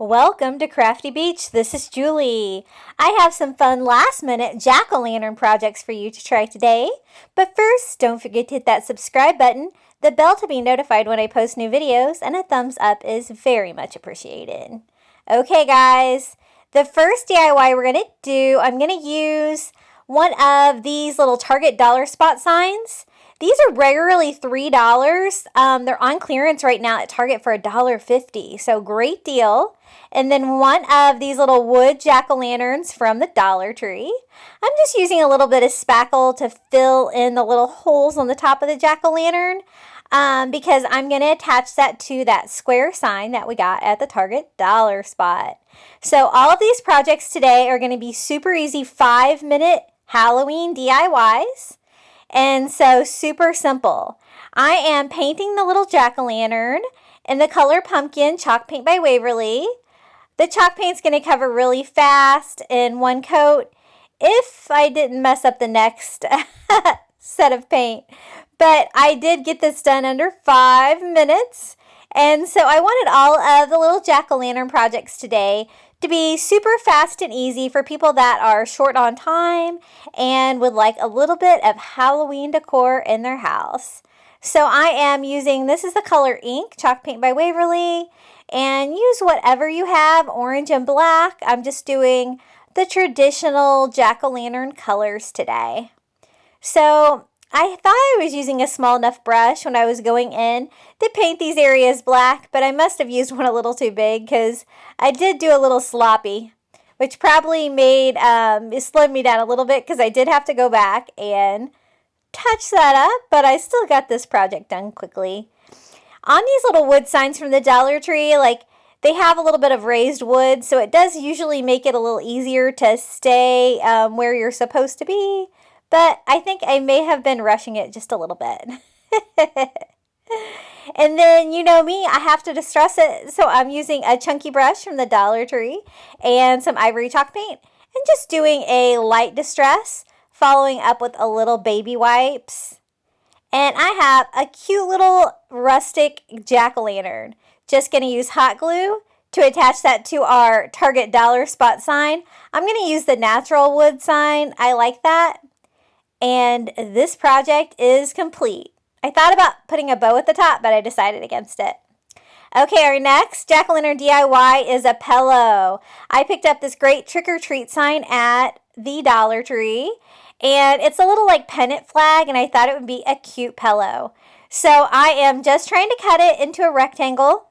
Welcome to Crafty Beach. This is Julie. I have some fun last-minute jack-o'-lantern projects for you to try today. But first, don't forget to hit that subscribe button, the bell to be notified when I post new videos, and a thumbs up is very much appreciated. Okay, guys, the first DIY we're going to do, I'm going to use one of these little Target dollar spot signs. These are regularly $3. They're on clearance right now at Target for $1.50, so great deal. And then one of these little wood jack-o'-lanterns from the Dollar Tree. I'm just using a little bit of spackle to fill in the little holes on the top of the jack-o'-lantern because I'm going to attach that to that square sign that we got at the Target dollar spot. So all of these projects today are going to be super easy 5-minute Halloween DIYs. And so super simple. I am painting the little jack-o'-lantern in the color Pumpkin Chalk Paint by Waverly. The chalk paint's going to cover really fast in one coat if I didn't mess up the next set of paint. But I did get this done under 5 minutes. And so I wanted all of the little jack-o'-lantern projects today to be super fast and easy for people that are short on time and would like a little bit of Halloween decor in their house. So I am using, this is the color Ink, Chalk Paint by Waverly, and use whatever you have, orange and black. I'm just doing the traditional jack-o'-lantern colors today. So I thought I was using a small enough brush when I was going in to paint these areas black, but I must have used one a little too big because I did do a little sloppy, which probably made, it slowed me down a little bit because I did have to go back and touch that up, but I still got this project done quickly. On these little wood signs from the Dollar Tree, they have a little bit of raised wood, so it does usually make it a little easier to stay where you're supposed to be. But I think I may have been rushing it just a little bit. And then, you know me, I have to distress it. So I'm using a chunky brush from the Dollar Tree and some ivory chalk paint. And just doing a light distress, following up with a little baby wipes. And I have a cute little rustic jack-o'-lantern. Just going to use hot glue to attach that to our Target dollar spot sign. I'm going to use the natural wood sign. I like that. And this project is complete. I thought about putting a bow at the top, but I decided against it. Okay, our next jack-o'-lantern DIY is a pillow. I picked up this great trick-or-treat sign at the Dollar Tree, and it's a little pennant flag, and I thought it would be a cute pillow. So I am just trying to cut it into a rectangle.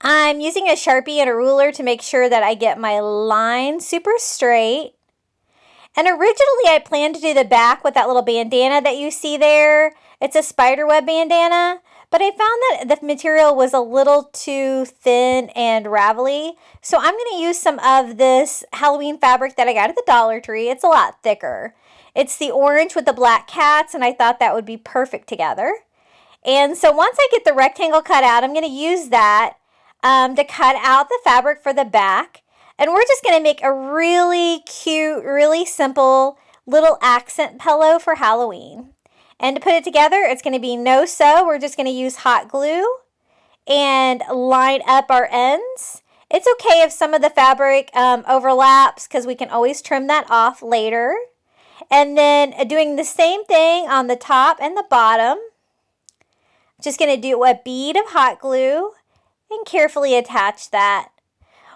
I'm using a Sharpie and a ruler to make sure that I get my line super straight. And originally I planned to do the back with that little bandana that you see there. It's a spiderweb bandana, but I found that the material was a little too thin and ravelly. So I'm going to use some of this Halloween fabric that I got at the Dollar Tree. It's a lot thicker. It's the orange with the black cats, and I thought that would be perfect together. And so once I get the rectangle cut out, I'm going to use that to cut out the fabric for the back. And we're just going to make a really cute, really simple little accent pillow for Halloween. And to put it together, it's going to be no sew. We're just going to use hot glue and line up our ends. It's okay if some of the fabric overlaps because we can always trim that off later. And then doing the same thing on the top and the bottom. Just going to do a bead of hot glue and carefully attach that.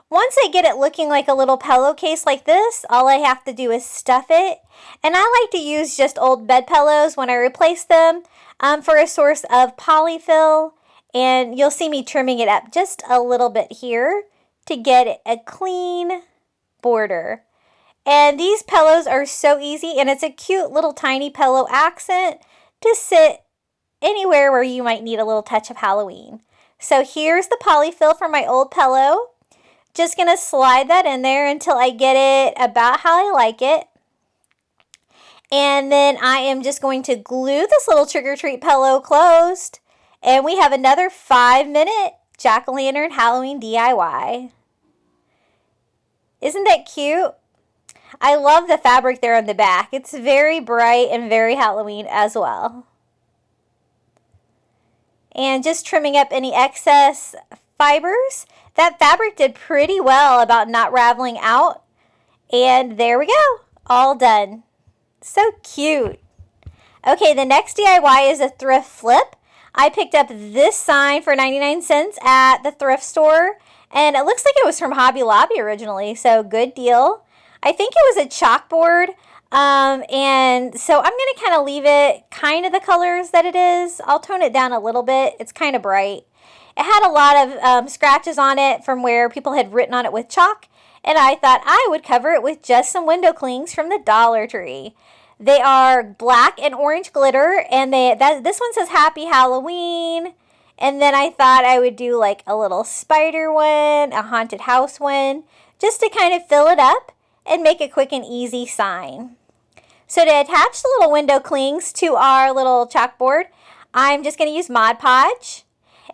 Once I get it looking like a little pillowcase like this, all I have to do is stuff it. And I like to use just old bed pillows when I replace them for a source of polyfill. And you'll see me trimming it up just a little bit here to get a clean border. And these pillows are so easy, and it's a cute little tiny pillow accent to sit anywhere where you might need a little touch of Halloween. So here's the polyfill for my old pillow. Just going to slide that in there until I get it about how I like it. And then I am just going to glue this little trick-or-treat pillow closed. And we have another 5-minute jack-o'-lantern Halloween DIY. Isn't that cute? I love the fabric there on the back. It's very bright and very Halloween as well. And just trimming up any excess fibers That fabric did pretty well about not raveling out. And there we go, all done. So cute. Okay, the next DIY is a thrift flip. I picked up this sign for 99 cents at the thrift store, and it looks like it was from Hobby Lobby originally, so good deal. I think it was a chalkboard, and so I'm going to kind of leave it kind of the colors that it is. I'll tone it down a little bit. It's kind of bright. It had a lot of scratches on it from where people had written on it with chalk, and I thought I would cover it with just some window clings from the Dollar Tree. They are black and orange glitter, and this one says Happy Halloween. And then I thought I would do like a little spider one, a haunted house one, just to kind of fill it up and make a quick and easy sign. So to attach the little window clings to our little chalkboard, I'm just going to use Mod Podge.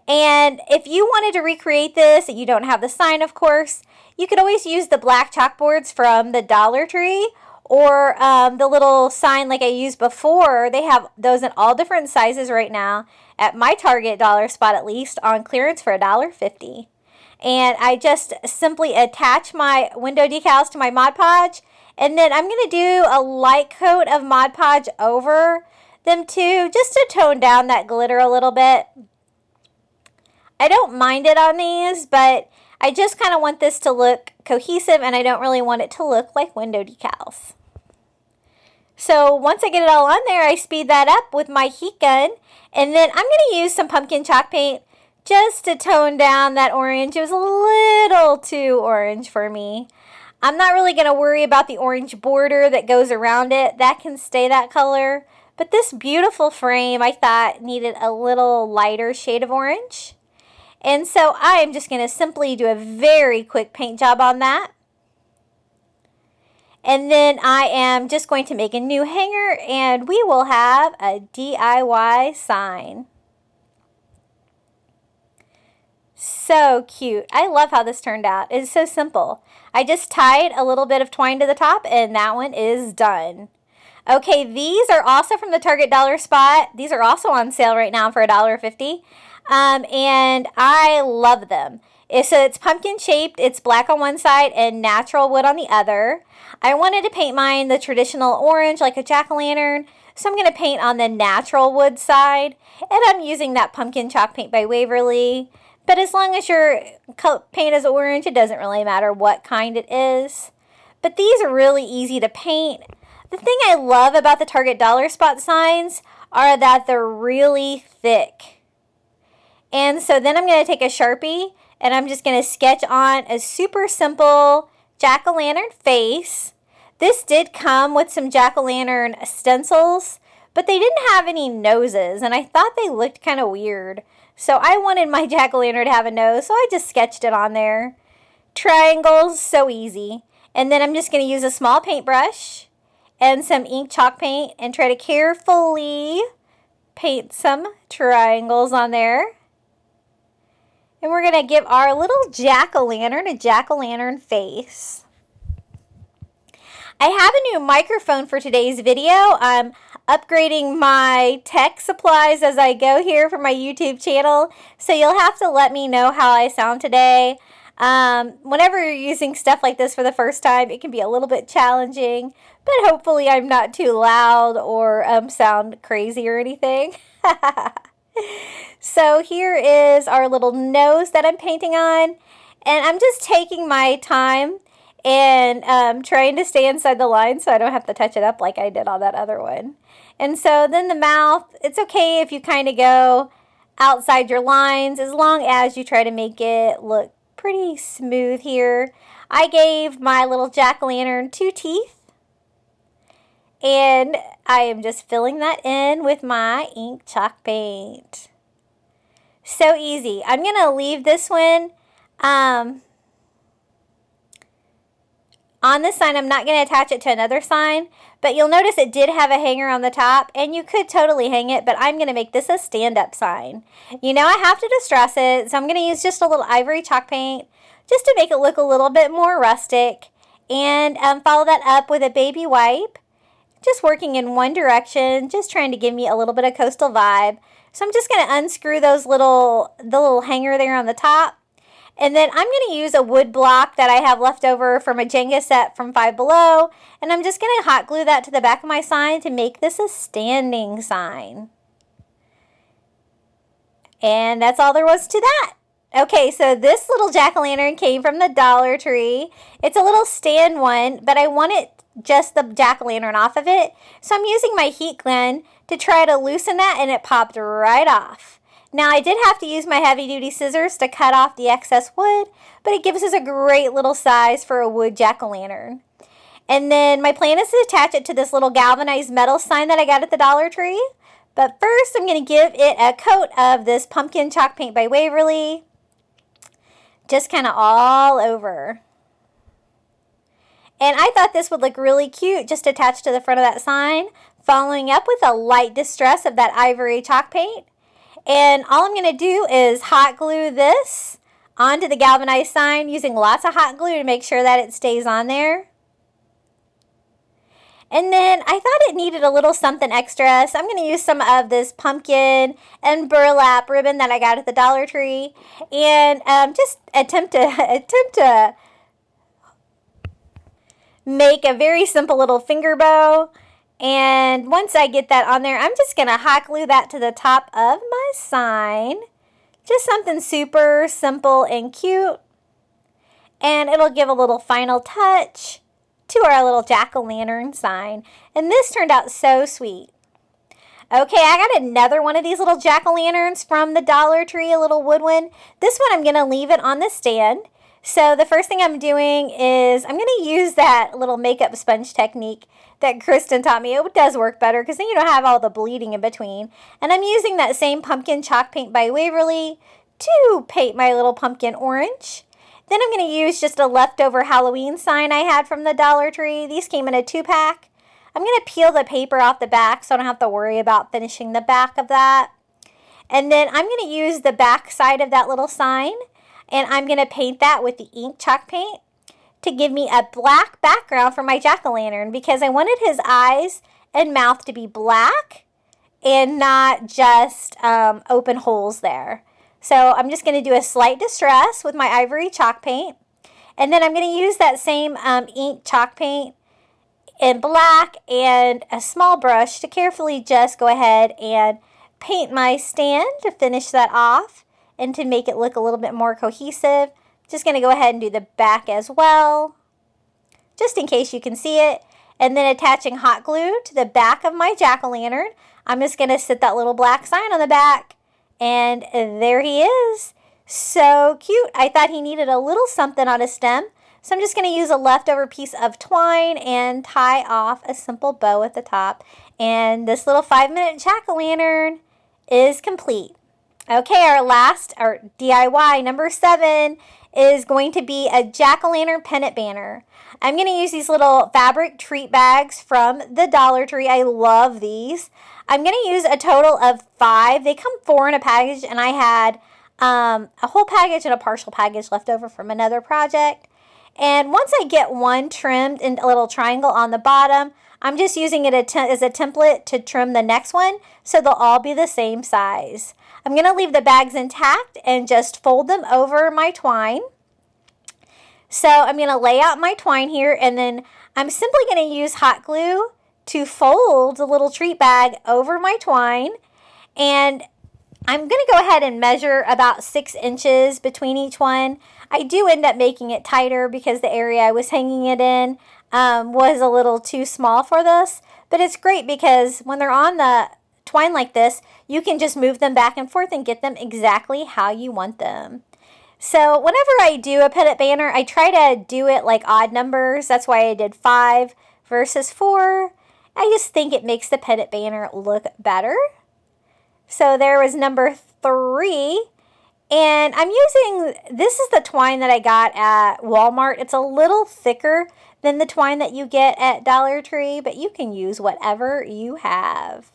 And if you wanted to recreate this, you don't have the sign, of course, you could always use the black chalkboards from the Dollar Tree, or the little sign like I used before. They have those in all different sizes right now at my Target dollar spot, at least on clearance for $1.50. And I just simply attach my window decals to my Mod Podge, and then I'm going to do a light coat of Mod Podge over them too, just to tone down that glitter a little bit. I don't mind it on these, but I just kind of want this to look cohesive, and I don't really want it to look like window decals. So once I get it all on there, I speed that up with my heat gun, and then I'm going to use some pumpkin chalk paint just to tone down that orange. It was a little too orange for me. I'm not really going to worry about the orange border that goes around it. That can stay that color. But this beautiful frame, I thought, needed a little lighter shade of orange. And so I am just going to simply do a very quick paint job on that. And then I am just going to make a new hanger, and we will have a DIY sign. So cute. I love how this turned out. It's so simple. I just tied a little bit of twine to the top, and that one is done. Okay, these are also from the Target dollar spot. These are also on sale right now for $1.50. And I love them. So it's pumpkin shaped, it's black on one side and natural wood on the other. I wanted to paint mine the traditional orange like a jack-o'-lantern, so I'm going to paint on the natural wood side, and I'm using that pumpkin chalk paint by Waverly. But as long as your paint is orange, it doesn't really matter what kind it is. But these are really easy to paint. The thing I love about the Target dollar spot signs are that they're really thick. And so then I'm going to take a Sharpie, and I'm just going to sketch on a super simple jack-o'-lantern face. This did come with some jack-o'-lantern stencils, but they didn't have any noses, and I thought they looked kind of weird. So I wanted my jack-o'-lantern to have a nose, so I just sketched it on there. Triangles, so easy. And then I'm just going to use a small paintbrush and some ink chalk paint and try to carefully paint some triangles on there. And we're going to give our little jack-o'-lantern a jack-o'-lantern face. I have a new microphone for today's video. I'm upgrading my tech supplies as I go here for my YouTube channel. So you'll have to let me know how I sound today. Whenever you're using stuff like this for the first time, it can be a little bit challenging. But hopefully I'm not too loud or sound crazy or anything. So here is our little nose that I'm painting on, and I'm just taking my time and trying to stay inside the line so I don't have to touch it up like I did on that other one. And so then the mouth, it's okay if you kind of go outside your lines as long as you try to make it look pretty smooth here. I gave my little jack-o'-lantern 2 teeth, and I am just filling that in with my ink chalk paint. So easy. I'm going to leave this one on this sign. I'm not going to attach it to another sign, but you'll notice it did have a hanger on the top, and you could totally hang it, but I'm going to make this a stand-up sign. You know I have to distress it, so I'm going to use just a little ivory chalk paint just to make it look a little bit more rustic, and follow that up with a baby wipe, just working in one direction, just trying to give me a little bit of coastal vibe. So I'm just going to unscrew the little hanger there on the top. And then I'm going to use a wood block that I have left over from a Jenga set from Five Below. And I'm just going to hot glue that to the back of my sign to make this a standing sign. And that's all there was to that. Okay, so this little jack-o'-lantern came from the Dollar Tree. It's a little stand one, but I wanted just the jack-o'-lantern off of it. So I'm using my heat gun to try to loosen that, and it popped right off. Now, I did have to use my heavy-duty scissors to cut off the excess wood, but it gives us a great little size for a wood jack-o'-lantern. And then my plan is to attach it to this little galvanized metal sign that I got at the Dollar Tree. But first, I'm going to give it a coat of this pumpkin chalk paint by Waverly. Just kind of all over. And I thought this would look really cute just attached to the front of that sign, following up with a light distress of that ivory chalk paint. And all I'm going to do is hot glue this onto the galvanized sign using lots of hot glue to make sure that it stays on there. And then I thought it needed a little something extra, so I'm going to use some of this pumpkin and burlap ribbon that I got at the Dollar Tree, and just attempt to make a very simple little finger bow. And once I get that on there, I'm just going to hot glue that to the top of my sign. Just something super simple and cute, and it'll give a little final touch to our little jack-o'-lantern sign. And this turned out so sweet. Okay, I got another one of these little jack-o'-lanterns from the Dollar Tree, a little wood one. This one I'm going to leave it on the stand. So the first thing I'm doing is I'm going to use that little makeup sponge technique that Kristen taught me. It does work better because then you don't have all the bleeding in between. And I'm using that same pumpkin chalk paint by Waverly to paint my little pumpkin orange. Then I'm going to use just a leftover Halloween sign I had from the Dollar Tree. These came in a 2-pack. I'm going to peel the paper off the back so I don't have to worry about finishing the back of that. And then I'm going to use the back side of that little sign, and I'm going to paint that with the ink chalk paint to give me a black background for my jack-o'-lantern because I wanted his eyes and mouth to be black and not just open holes there. So I'm just going to do a slight distress with my ivory chalk paint. And then I'm going to use that same ink chalk paint in black and a small brush to carefully just go ahead and paint my stand to finish that off and to make it look a little bit more cohesive. Just going to go ahead and do the back as well, just in case you can see it. And then attaching hot glue to the back of my jack-o'-lantern, I'm just going to sit that little black sign on the back. And there he is. So cute. I thought he needed a little something on his stem. So I'm just going to use a leftover piece of twine and tie off a simple bow at the top. And this little 5-minute jack-o'-lantern is complete. Okay, our DIY, number 7, is going to be a jack-o'-lantern pennant banner. I'm going to use these little fabric treat bags from the Dollar Tree. I love these. I'm going to use a total of 5. They come 4 in a package, and I had a whole package and a partial package left over from another project. And once I get one trimmed in a little triangle on the bottom, I'm just using it as a template to trim the next one, so they'll all be the same size. I'm going to leave the bags intact and just fold them over my twine. So I'm going to lay out my twine here, and then I'm simply going to use hot glue to fold the little treat bag over my twine. And I'm going to go ahead and measure about 6 inches between each one. I do end up making it tighter because the area I was hanging it in was a little too small for this. But it's great because when they're on the twine like this, you can just move them back and forth and get them exactly how you want them. So whenever I do a pennant banner, I try to do it like odd numbers. That's why I did 5 versus 4. I just think it makes the pennant banner look better. So there was number 3. And I'm using, this is the twine that I got at Walmart. It's a little thicker than the twine that you get at Dollar Tree, but you can use whatever you have.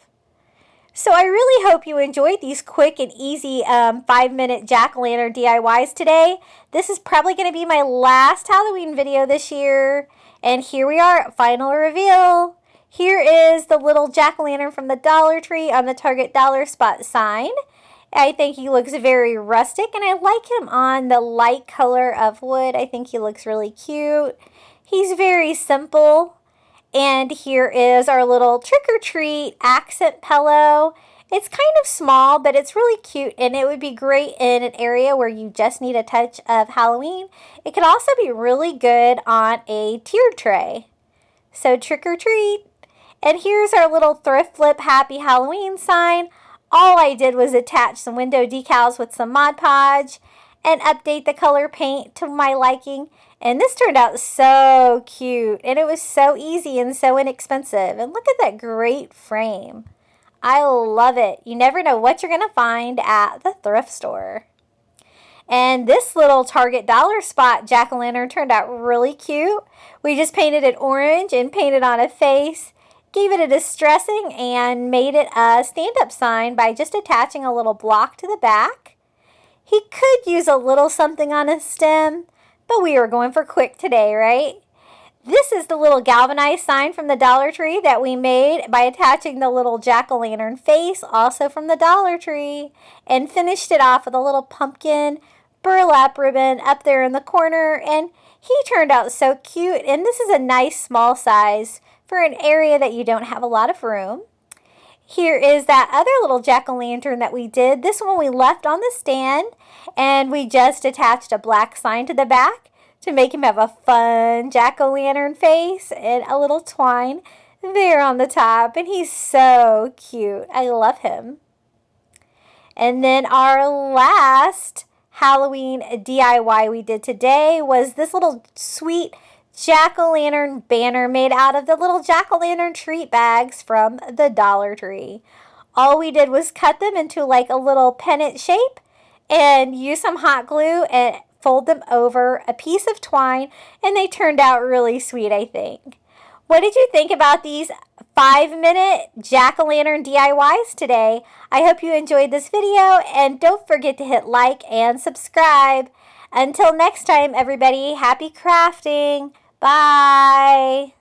So I really hope you enjoyed these quick and easy 5-minute jack-o'-lantern DIYs today. This is probably going to be my last Halloween video this year. And here we are, final reveal. Here is the little jack-o'-lantern from the Dollar Tree on the Target Dollar Spot sign. I think he looks very rustic, and I like him on the light color of wood. I think he looks really cute. He's very simple. And here is our little trick-or-treat accent pillow. It's kind of small, but it's really cute, and it would be great in an area where you just need a touch of Halloween. It could also be really good on a tiered tray. So trick-or-treat. And here's our little thrift flip happy Halloween sign. All I did was attach some window decals with some Mod Podge and update the color paint to my liking. And this turned out so cute, and it was so easy and so inexpensive. And look at that great frame. I love it. You never know what you're going to find at the thrift store. And this little Target dollar spot jack-o'-lantern turned out really cute. We just painted it orange and painted on a face, gave it a distressing, and made it a stand-up sign by just attaching a little block to the back. He could use a little something on his stem, but we were going for quick today, right? This is the little galvanized sign from the Dollar Tree that we made by attaching the little jack-o'-lantern face, also from the Dollar Tree, and finished it off with a little pumpkin burlap ribbon up there in the corner, and he turned out so cute. And this is a nice small size for an area that you don't have a lot of room. Here is that other little jack-o'-lantern that we did. This one we left on the stand, and we just attached a black sign to the back to make him have a fun jack-o'-lantern face and a little twine there on the top. And he's so cute. I love him. And then our last Halloween DIY we did today was this little sweet jack-o'-lantern banner made out of the little jack-o'-lantern treat bags from the Dollar Tree. All we did was cut them into like a little pennant shape and use some hot glue and fold them over a piece of twine, and they turned out really sweet, I think. What did you think about these 5-minute jack-o'-lantern DIYs today? I hope you enjoyed this video, and don't forget to hit like and subscribe. Until next time, everybody, happy crafting. Bye.